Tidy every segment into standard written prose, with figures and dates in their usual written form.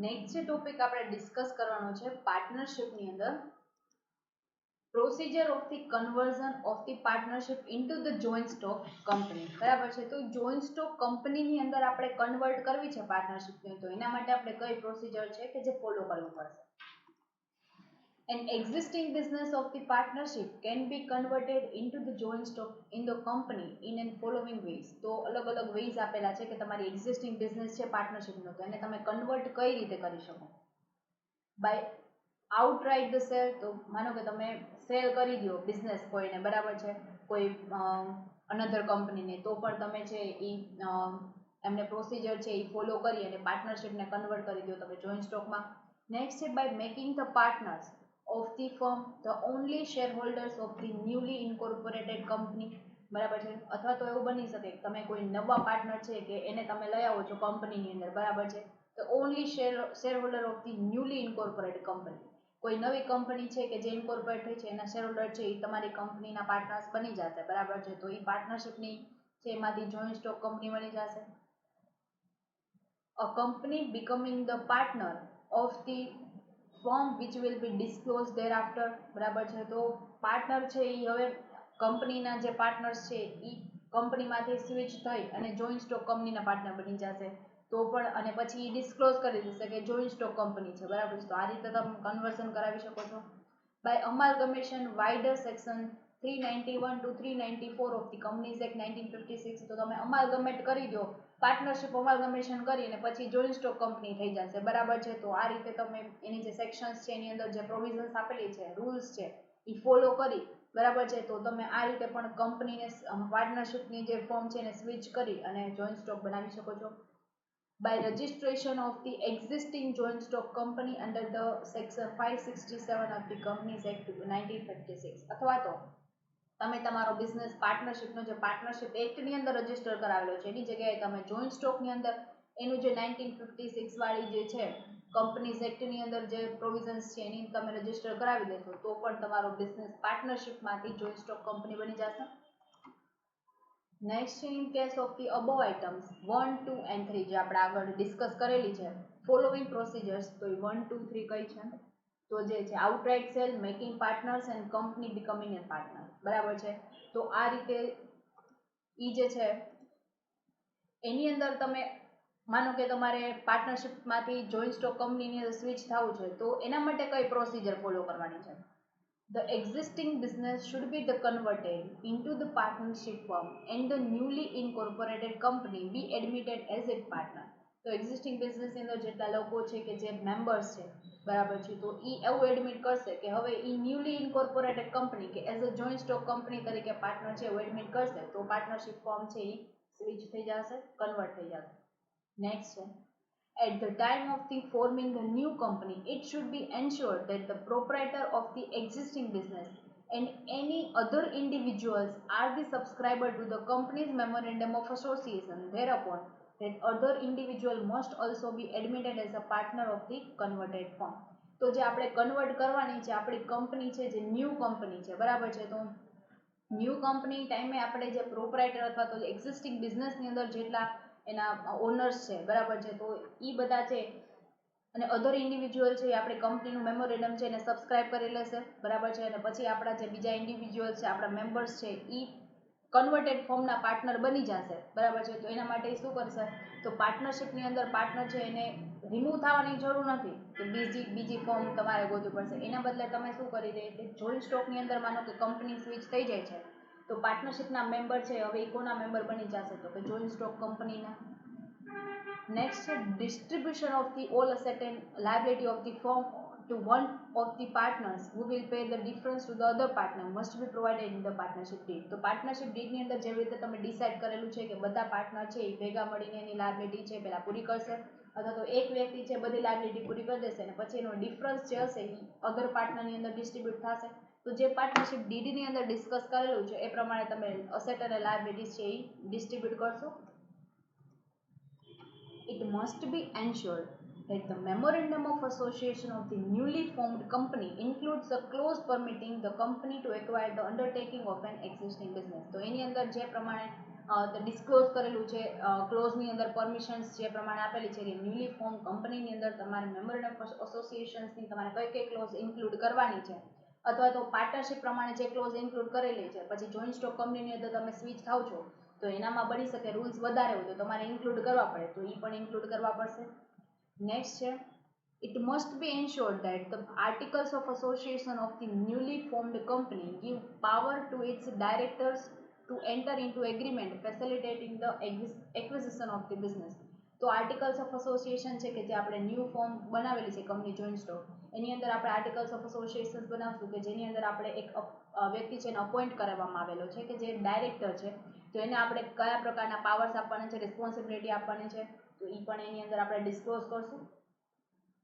Next topic આપણે discuss કરવાનો છે પાર્ટનરશિપની અંદર procedure of the conversion of the partnership into the joint stock company. બરાબર છે. તો જોઈન્ટ સ્ટોક કંપનીની અંદર આપણે કન્વર્ટ કરવી છે પાર્ટનરશિપને, તો એના માટે આપણે કઈ પ્રોસિજર છે કે જે ફોલો કરવું પડશે. An existing business of the partnership can be converted into the joint stock in the company in the following ways. તો અલગ અલગ વેઝ આપેલા છે કે તમારી એક્ઝિસ્ટિંગ બિઝનેસ છે પાર્ટનરશિપનો, તો એને તમે કન્વર્ટ કઈ રીતે કરી શકો. બાય આઉટરાઇટ ધ સેલ, તો માનો કે તમે સેલ કરી દો બિઝનેસ કોઈને, બરાબર છે, કોઈ અનધર કંપનીને, તો પણ તમે છે એ એમને પ્રોસિજર છે એ ફોલો કરી અને પાર્ટનરશિપને કન્વર્ટ કરી દો તમે જોઈન્ટ સ્ટોકમાં. નેક્સ્ટ છે by making the partners of the firm the only shareholders of the newly incorporated company. બરાબર છે. અથવા તો એવું બની શકે કે તમે કોઈ નવા પાર્ટનર છે કે એને તમે લઈ આવો છો કંપનીની અંદર, બરાબર છે, તો only shareholder of the newly incorporated company, કોઈ નવી કંપની છે કે જે ઇન્કોર્પોરેટ થઈ છે એના શેરહોલ્ડર છે એ તમારી કંપનીના પાર્ટનર્સ બની જશે, બરાબર છે, તો એ પાર્ટનરશિપની છે એમાંથી જોઈન્ટ સ્ટોક કંપની બની જશે. A company becoming the partner of the firm which will be disclosed thereafter. બરાબર છે. તો પાર્ટનર છે એ હવે કંપનીના જે પાર્ટનર્સ છે એ કંપનીમાંથી સ્વિચ થઈ અને જોઈન્ટ સ્ટોક કંપનીના પાર્ટનર બની જશે, તો પણ અને પછી ડિસ્ક્લોઝ કરી દેશે કે જોઈન્ટ સ્ટોક કંપની છે, બરાબર છે, તો આ રીતે તમે કન્વર્ઝન કરાવી શકો છો. By amalgamation vide section 391 to 394 of the companies act 1956, તો તમે અમાલગમેટ કરી દો, પાર્ટનરશિપ અમાલગમેશન કરી અને પછી જોઈન્ટ સ્ટોક કંપની થઈ જશે, બરાબર છે, તો આ રીતે તમે એની જે સેક્શન્સ છે એની અંદર જે પ્રોવિઝન્સ આપેલી છે, રૂલ્સ છે એ ફોલો કરી, બરાબર છે, તો તમે આ રીતે પણ કંપનીને પાર્ટનરશિપની જે ફોર્મ છે એને સ્વિચ કરી અને જોઈન્ટ સ્ટોક બનાવી શકો છો. By registration of the existing joint stock company under the section 567 of the Companies Act 1956, અથવા તો તમે તમારો બિઝનેસ પાર્ટનરશિપનો જે પાર્ટનરશિપ એક્ટની અંદર રજીસ્ટર કરાવેલો છે એની જગ્યાએ તમે જોઈન્ટ સ્ટોકની અંદર એનું જે 1956 વાળી જે છે કંપનીઝ એક્ટની અંદર જે પ્રોવિઝન્સ છે એની તમે રજીસ્ટર કરાવી દેશો તો પણ તમારો બિઝનેસ પાર્ટનરશિપમાંથી જોઈન્ટ સ્ટોક કંપની બની જશે. Next in case of the above items 1, 2 and 3 જે આપણે આગળ ડિસ્કસ કરેલી છે ફોલોઈંગ પ્રોસિજર્સ, તો એ 1, 2, 3 કઈ છે, તો જે છે outright sale, making partners and company becoming an partner, બરાબર છે, તો આ રીતે ઈ જે છે એની અંદર તમે માનો કે તમારે પાર્ટનરશિપમાંથી જોઈન્ટ સ્ટોક કંપનીની અંદર સ્વિચ થવું છે, તો એના માટે કઈ પ્રોસિજર ફોલો કરવાની છે. The existing business should be the converted into the partnership firm and the newly incorporated company be admitted as its partner. તો એક્ઝિસ્ટિંગ બિઝનેસની અંદર જેટલા લોકો છે કે જે મેમ્બર્સ છે, બરાબર છે, તો એ એવું એડમિટ કરશે કે હવે એ ન્યુલી ઇન્કોર્પોરેટેડ કંપની કે as a joint stock company તરીકે પાર્ટનર છે એવું એડમિટ કરશે, તો પાર્ટનરશિપ ફોર્મ છે એ સ્વિચ થઈ જશે, કન્વર્ટ થઈ જશે. નેક્સ્ટ છે at the time of the forming the new company, it should be ensured that the proprietor of the existing business and any other individuals are the subscriber to the company's memorandum of association. Thereupon, that other individual must also be admitted as a partner of the converted firm. તો જે આપણે convert કરવાની છે આપણી company છે જે new company છે, બરાબર છે, તો ન્યૂ કંપની ટાઈમે આપણે જે પ્રોપરાઇટર અથવા તો એક્ઝિસ્ટિંગ બિઝનેસની અંદર જેટલા એના ઓનર્સ છે, બરાબર છે, તો એ બધા છે અને અધર ઇન્ડિવિજ્યુઅલ છે એ આપણી કંપનીનું મેમોરેન્ડમ છે એને સબસ્ક્રાઇબ કરી લેશે, બરાબર છે, અને પછી આપણા જે બીજા ઇન્ડિવિજ્યુઅલ છે આપણા મેમ્બર્સ છે એ કન્વર્ટેડ ફોર્મના પાર્ટનર બની જશે, બરાબર છે, તો એના માટે શું કરશે, તો પાર્ટનરશિપની અંદર પાર્ટનર છે એને રિમૂવ થવાની જરૂર નથી કે બીજી ફોર્મ તમારે ગોતવું પડશે, એના બદલે તમે શું કરી દે કે જોઈન્ટ સ્ટોકની અંદર માનો કે કંપની સ્વિચ થઈ જાય છે તો પાર્ટનરશિપના મેમ્બર છે હવે એ કોના મેમ્બર બની જશે, તો કે જોઈન્ટ સ્ટોક કંપનીના. Next distribution of the all asset and liability of the firm to one of the partners who will pay the difference to the other partner must be provided in the partnership deed. તો partnership ડીડની અંદર જેવી રીતે તમે decide કરેલું છે કે બધા partner છે એ ભેગા મળીને એની લાયબિલિટી છે પહેલા પૂરી કરશે, અથવા તો એક વ્યક્તિ છે બધી લાયબિલિટી પૂરી કરી દેશે અને પછી એનો ડિફરન્સ જે હશે એ અધર પાર્ટનરની અંદર ડિસ્ટ્રીબ્યુટ થશે, તો જે પાર્ટનરશિપ ડીડની અંદર ડિસ્કસ કરેલું છે એ પ્રમાણે તમે અસેટ અને લાયબિલિટી છે એ ડિસ્ટ્રીબ્યુટ કરશો. It must be ensured that the memorandum of association of the newly formed company includes a clause permitting the company to acquire the undertaking of an existing business. તો એની અંદર જે પ્રમાણે તો disclose કરેલું છે ક્લોઝની અંદર પરમિશન્સ જે પ્રમાણે આપેલી છે કે ન્યૂલી ફોર્મ કંપનીની અંદર તમારે મેમોરેન્ડમ ઓફ એસોસિએશન્સની તમારે કઈ ક્લોઝ ઇન્ક્લુડ કરવાની છે, અથવા તો પાર્ટનરશિપ પ્રમાણે જે ક્લોઝ ઇન્ક્લુડ કરેલી છે પછી જોઈન્ટ સ્ટોક કંપનીની અંદર તમે સ્વિચ થાવ છો તો એનામાં બની શકે રૂલ્સ વધારે હોય તો તમારે ઇન્ક્લુડ કરવા પડે, તો એ પણ ઇન્ક્લુડ કરવા પડશે. નેક્સ્ટ છે it must be ensured that the articles of association of the newly formed company give power to its directors to enter into agreement facilitating the acquisition of the business. તો articles of association છે કે જે આપણે new form બનાવેલી છે company joint stock, એની અંદર આપણે articles of association બનાવશું કે જેની અંદર આપણે એક વ્યક્તિ છે એને અપોઇન્ટ કરવામાં આવેલો છે કે જે ડાયરેક્ટર છે, તો એને આપણે કયા પ્રકારના પાવર્સ આપવાના છે, રિસ્પોન્સિબિલિટી આપવાની છે, તો એ પણ એની અંદર આપણે ડિસ્ક્લોઝ કરશું.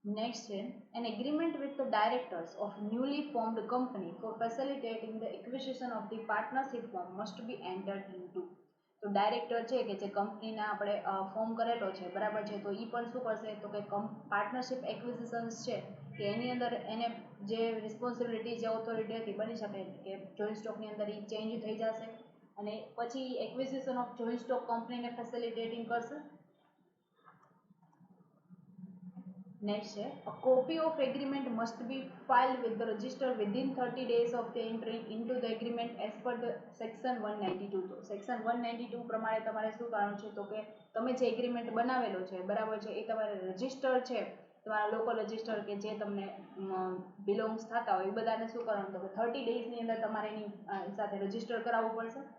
Next છે an agreement with the directors of newly formed company for facilitating the acquisition of the partnership form must be entered into. તો ડાયરેક્ટર છે કે જે કંપનીને આપણે ફોર્મ કરેલો છે બરાબર છે, તો એ પણ શું કરશે તો કે પાર્ટનરશિપ એક્વિઝિશન્સ છે કે એની અંદર એને જે રિસ્પોન્સિબિલિટી જે ઓથોરિટી હતી બની શકે કે જોઈન્ટ સ્ટોકની અંદર એ ચેન્જ થઈ જશે અને પછી એક્વિઝિશન ઓફ જોઈન્ટ સ્ટોક કંપનીને ફેસિલિટેટિંગ કરશે. Next છે a copy of agreement must be filed with the register within 30 days of the entry into the agreement as per the section 192. તો section 192 પ્રમાણે તમારે શું કરવાનું છે તો કે તમે જે એગ્રીમેન્ટ બનાવેલો છે બરાબર છે એ તમારે રજિસ્ટર છે તમારા લોકલ રજિસ્ટર કે જે તમને બિલોંગ્સ થતા હોય એ બધાને શું કરવાનું તો કે 30 ડેઝની અંદર તમારે એની સાથે રજિસ્ટર કરાવવું પડશે.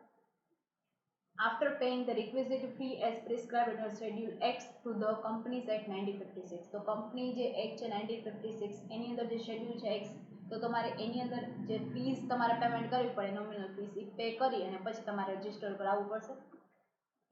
After paying the requisite fee as prescribed under Schedule X to the Companies Act 1956. તો કંપની જે એક્ટ છે 1956 એની અંદર જે શેડ્યુલ છે એક્સ, તો તમારે એની અંદર જે ફીસ તમારે પેમેન્ટ કરવી પડે નોમિનલ ફીસ એ પે કરી અને પછી તમારે રજિસ્ટર કરાવવું પડશે.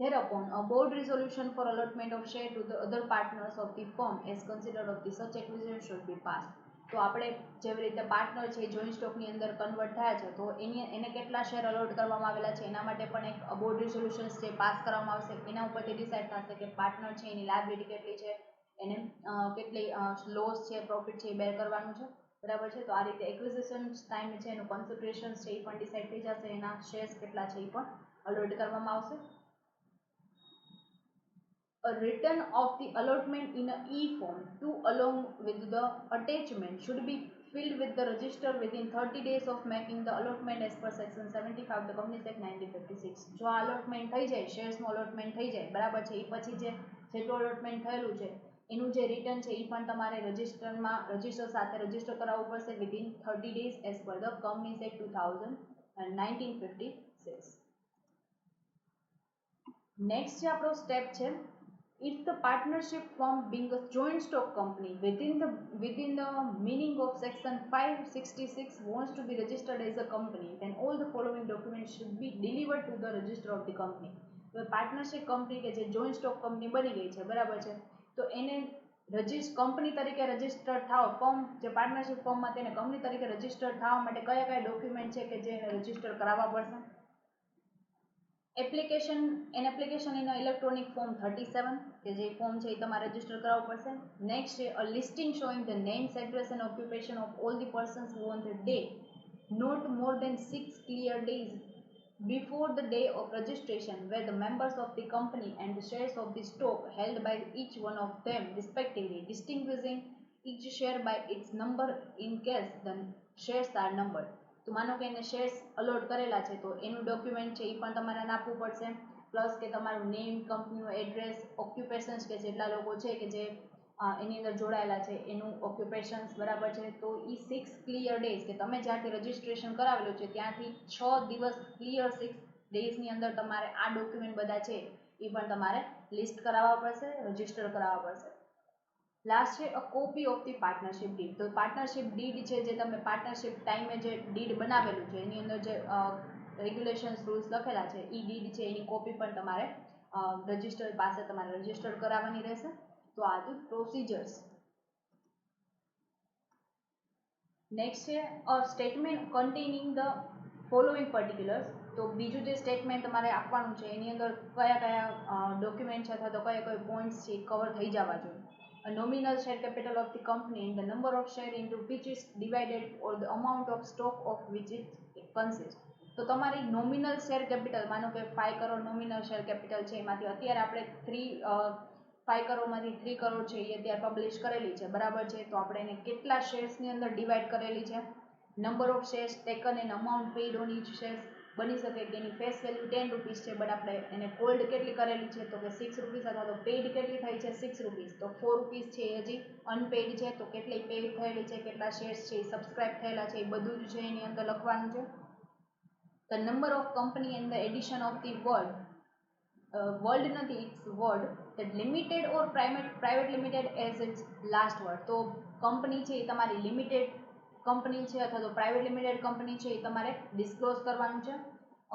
Thereupon, a board resolution for allotment of share to the other partners of the firm as considered of the such acquisition should be passed. તો આપણે જેવી રીતે પાર્ટનર છે જોઈન્ટ સ્ટોકની અંદર કન્વર્ટ થયા છે તો એને કેટલા શેર અલોટ કરવામાં આવેલા છે એના માટે પણ એક બોર્ડ રિઝોલ્યુશન્સ છે પાસ કરવામાં આવશે. એના ઉપરથી ડિસાઇડ થશે કે પાર્ટનર છે એની લાયબિલિટી કેટલી છે, એને કેટલી લોસ છે પ્રોફિટ છે એ બેર કરવાનું છે બરાબર છે. તો આ રીતે એક્વિઝિશન ટાઈમ છે એનું કોન્સન્ટ્રેશન છે એ પણ ડિસાઇડ થઈ જશે, એના શેર્સ કેટલા છે એ પણ અલોટ કરવામાં આવશે. A return of the allotment in a e-form to along with the attachment should be filled with the register within 30 days of making the allotment as per section 75 the Companies Act 1956. જો allotment થઈ જાય શેર્સનું allotment થઈ જાય બરાબર છે એ પછી જેટલું allotment થયેલું છે એનું જે રિટર્ન છે એ પણ તમારે રજિસ્ટર સાથે રજિસ્ટર કરાવવું પડશે within 30 days as per the Companies Act 1956. Next જે આપણો સ્ટેપ છે if the partnership firm being a joint stock company within the meaning of section 566 wants to be registered as a company, then all the following documents should be delivered to the register of the company. તો partnership company કે જે joint stock company બની ગઈ છે બરાબર છે, તો એને કંપની તરીકે રજિસ્ટર થાવ ફોર્મ જે પાર્ટનરશિપ ફોર્મમાં તેને કંપની તરીકે રજિસ્ટર થવા માટે કયા કયા ડોક્યુમેન્ટ છે કે જે એને રજિસ્ટર કરાવવા પડશે. એપ્લિકેશન ઇન ઇલેક્ટ્રોનિક ફોર્મ 37 કે જે ફોર્મ છે એ તમારે રજિસ્ટર કરાવવું પડશે. નેક્સ્ટ છે a listing showing the names address and occupation of all the persons who on the day not more than 6 clear days before the day of registration where the members of the company and the shares of the stock held by each one of them respectively, distinguishing each share by its number in case the shares are numbered. તો માનો કે એને shares a lot કરેલા છે તો એનું document છે એ પણ તમારે આપવું પડશે, પ્લસ કે તમારું નેમ, કંપનીનું એડ્રેસ, ઓક્યુપેશન્સ કે જેટલા લોકો છે કે જે એની અંદર જોડાયેલા છે એનું ઓક્યુપેશન્સ બરાબર છે. તો એ 6 ક્લિયર ડેઝ કે તમે જ્યાંથી રજિસ્ટ્રેશન કરાવેલું છે ત્યાંથી 6 દિવસ ક્લિયર 6 ડેઝની અંદર તમારે આ ડોક્યુમેન્ટ બધા છે એ પણ તમારે લિસ્ટ કરાવવા પડશે, રજિસ્ટર કરાવવા પડશે. લાસ્ટ છે અ copy of the partnership did. તો પાર્ટનરશિપ ડીડ છે જે તમે પાર્ટનરશિપ ટાઈમે જે ડીડ બનાવેલું છે એની અંદર જે રેગ્યુલેશન્સ રૂલ્સ લખેલા છે એ ડીડ છે એની કોપી પણ તમારે રજિસ્ટર પાસે તમારે રજિસ્ટર કરાવવાની રહેશે. તો આ હતું પ્રોસિજર્સ. નેક્સ્ટ છે અ સ્ટેટમેન્ટ કન્ટેનિંગ ધ ફોલોઈંગ પર્ટિક્યુલર્સ. તો બીજું જે સ્ટેટમેન્ટ તમારે આપવાનું છે એની અંદર કયા કયા ડોક્યુમેન્ટ છે અથવા તો કયા કયા પોઈન્ટ્સ છે કવર થઈ જવા જોઈએ. A nominal share capital of the company and the number of share into which is divided or the amount of stock of which it consists. તો તમારી નોમિનલ શેર કેપિટલ, માનો કે 5 કરોડ નોમિનલ શેર કેપિટલ છે, એમાંથી અત્યારે આપણે 5 કરોડમાંથી 3 કરોડ છે એ અત્યારે પબ્લિશ કરેલી છે, બરાબર છે. તો આપણે એને કેટલા શેર્સની અંદર ડિવાઈડ કરેલી છે, number of shares taken and amount paid on each shares. બની શકે કે એની ફેસ વેલ્યુ 10 રૂપીસ છે, બટ આપણે એને કોલ્ડ કેટલી કરેલી છે, તો કે 6 રૂપીસ, અથવા તો પેઇડ કેટલી થઈ છે 6 રૂપીસ, તો 4 રૂપીસ છે એ હજી અનપેઇડ છે. તો કેટલી પેઇડ થયેલી છે, કેટલા શેર્સ છે એ સબસ્ક્રાઇબ થયેલા છે, એ બધું જ છે એની અંદર લખવાનું છે. The number of company and the addition of the world નથી, it's word, that limited or private limited as its last word. તો કંપની છે એ તમારી લિમિટેડ કંપની છે અથવા તો પ્રાઇવેટ લિમિટેડ કંપની છે એ તમારે ડિસ્ક્લોઝ કરવાનું છે.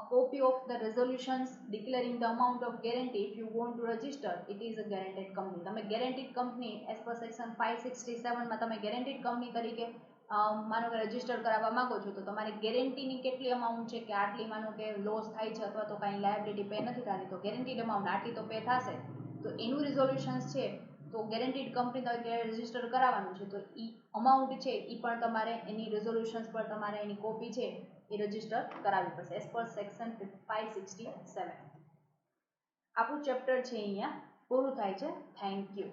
A copy of the resolutions declaring the amount of guarantee if you want to register it is a guaranteed company. તમે guaranteed company as per section 567 માં તમે guaranteed company તરીકે માનો કે રજીસ્ટર કરાવવા માંગો છો, તો તમારી ગેરંટીની કેટલી અમાઉન્ટ છે કે આટલી, માનો કે લોસ થાય છે અથવા તો કાંઈ લાયબિલિટી પે નથી થતી, તો ગેરંટીડ અમાઉન્ટ આટલી તો પે થશે. તો એનું રિઝોલ્યુશન્સ છે, તો ગેરંટીડ કંપની તરીકે રજીસ્ટર કરાવવાનું છે, તો એ અમાઉન્ટ છે એ પણ તમારે એની રિઝોલ્યુશન્સ પર તમારે એની કોપી છે એ રજીસ્ટર કરાવવી પડશે એઝ પર સેક્શન 567. આપણું ચેપ્ટર છે અહીંયા પૂરું થાય છે. Thank you.